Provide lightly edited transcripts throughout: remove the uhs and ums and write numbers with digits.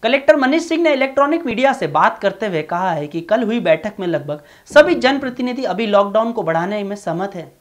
Collector Manish Singh ने electronic media से बात करते हुए कहा है कि कल हुई बैठक में लगभग सभी जनप्रतिनिधि अभी लॉकडाउन को बढ़ाने में सहमत हैं।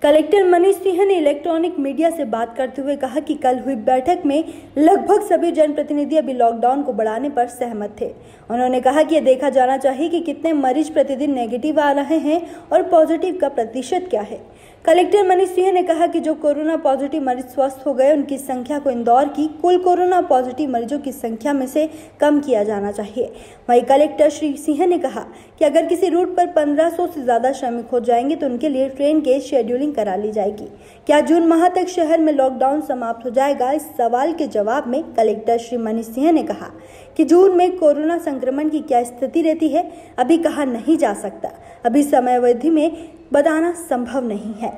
कलेक्टर मनीष सिंह ने इलेक्ट्रॉनिक मीडिया से बात करते हुए कहा कि कल हुई बैठक में लगभग सभी जनप्रतिनिधि अभी लॉकडाउन को बढ़ाने पर सहमत थे। उन्होंने कहा कि यह देखा जाना चाहिए कि कितने मरीज प्रतिदिन नेगेटिव आ रहे हैं और पॉजिटिव का प्रतिशत क्या है। कलेक्टर मनीष सिंह ने कहा कि जो कोरोना पॉजिटिव मरीज स्वस्थ हो गए उनकी संख्या को इंदौर की कुल कोरोना पॉजिटिव मरीजों की संख्या में से कम किया जाना चाहिए। वहीं कलेक्टर श्री सिंह ने कहा कि अगर किसी रूट पर 1500 से ज्यादा श्रमिक हो जाएंगे तो उनके लिए ट्रेन के शेड्यूलिंग करा ली जाएगी। क्या जून माह तक शहर में लॉकडाउन समाप्त हो जाएगा? इस सवाल के जवाब में कलेक्टर श्री मनीष सिंह ने कहा कि जून में कोरोना संक्रमण की क्या स्थिति रहती है अभी कहा नहीं जा सकता। अभी समयावधि में बताना संभव नहीं है।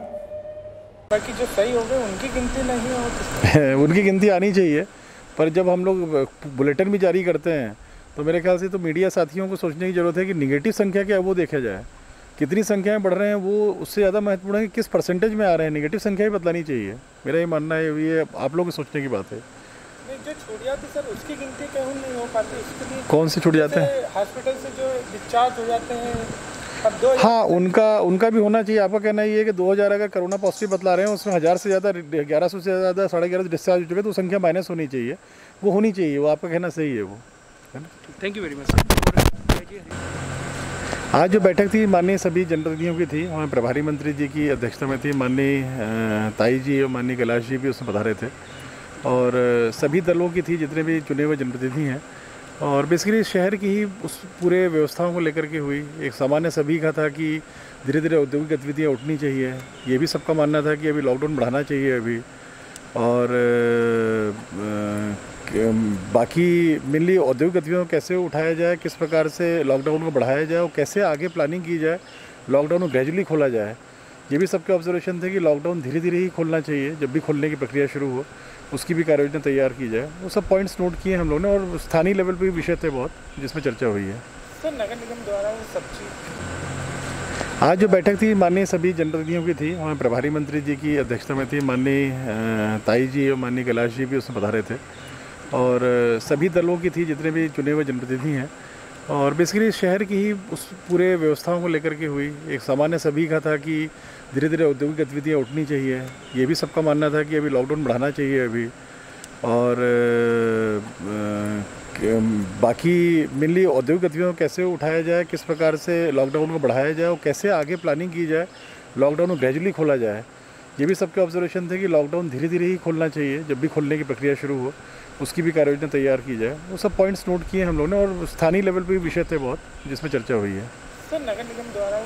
बाकी जो सही हो गए उनकी गिनती नहीं हो उनकी गिनती आनी चाहिए, पर जब हम लोग बुलेटिन भी जारी करते हैं तो मेरे ख्याल से तो मीडिया साथियों को सोचने की ज़रूरत है कि निगेटिव संख्या क्या है वो देखा जाए। कितनी संख्याएं बढ़ रहे हैं वो उससे ज़्यादा महत्वपूर्ण है कि किस परसेंटेज में आ रहे हैं। निगेटिव संख्या ही बतलानी चाहिए, मेरा ये मानना है। ये आप लोगों को सोचने की बात है। जो छूट जाती सर उसकी गिनती क्यों नहीं हो पाती? उसके लिए कौन से छूट जाते हैं? हॉस्पिटल से जो डिस्चार्ज हो जाते हैं। हाँ, उनका भी होना चाहिए। आपका कहना ये है कि 2000 अगर कोरोना पॉजिटिव बतला रहे हैं उसमें 1000 से ज़्यादा 1100 से ज़्यादा 1150 डिस्चार्ज हो चुके तो संख्या माइनस होनी चाहिए, वो होनी चाहिए। वो आपका कहना सही है, वो है ना। Thank you very much. आज जो बैठक थी माननीय सभी जनप्रतिनिधियों की थी, हमें प्रभारी मंत्री जी की अध्यक्षता में थी। माननीय ताई जी और माननीय कैलाश जी भी उसमें पधारे थे और सभी दलों की थी, जितने भी चुने हुए जनप्रतिनिधि हैं। और बेसिकली शहर की ही उस पूरे व्यवस्थाओं को लेकर के हुई एक सामान्य सभी का था कि धीरे धीरे औद्योगिक गतिविधियाँ उठनी चाहिए। ये भी सबका मानना था कि अभी लॉकडाउन बढ़ाना चाहिए अभी। और बाकी मेनली औद्योगिक गतिविधियों को कैसे उठाया जाए, किस प्रकार से लॉकडाउन को बढ़ाया जाए और कैसे आगे प्लानिंग की जाए, लॉकडाउन को ग्रेजुअली खोला जाए। ये भी सबके ऑब्जर्वेशन थे कि लॉकडाउन धीरे धीरे ही खोलना चाहिए। जब भी खोलने की प्रक्रिया शुरू हो उसकी भी कार्य योजना तैयार की जाए। वो सब पॉइंट्स नोट किए हम लोगों ने और स्थानीय लेवल पे भी विषय थे बहुत जिसमें चर्चा हुई है। सर नगर निगम द्वारा वो सब चीज़ आज जो बैठक थी माननीय सभी जनप्रतिनिधियों की थी, हमें प्रभारी मंत्री जी की अध्यक्षता में थी। माननीय ताई जी और माननीय कैलाश जी भी उसमें पधारे थे और सभी दलों की थी, जितने भी चुने हुए जनप्रतिनिधि हैं। और बेसिकली शहर की ही उस पूरे व्यवस्थाओं को लेकर के हुई एक सामान्य सभी का था कि धीरे धीरे औद्योगिक गतिविधियाँ उठनी चाहिए। ये भी सबका मानना था कि अभी लॉकडाउन बढ़ाना चाहिए अभी। और बाकी मेनली औद्योगिक गतिविधियों को कैसे उठाया जाए, किस प्रकार से लॉकडाउन को बढ़ाया जाए और कैसे आगे प्लानिंग की जाए, लॉकडाउन को ग्रेजुअली खोला जाए। ये भी सबके ऑब्जर्वेशन थे कि लॉकडाउन धीरे धीरे ही खोलना चाहिए। जब भी खोलने की प्रक्रिया शुरू हो उसकी भी कार्य योजना तैयार की जाए। वो सब पॉइंट्स नोट किए हम लोगों ने और स्थानीय लेवल पे भी विषय थे बहुत जिसमें चर्चा हुई है। सर नगर निगम द्वारा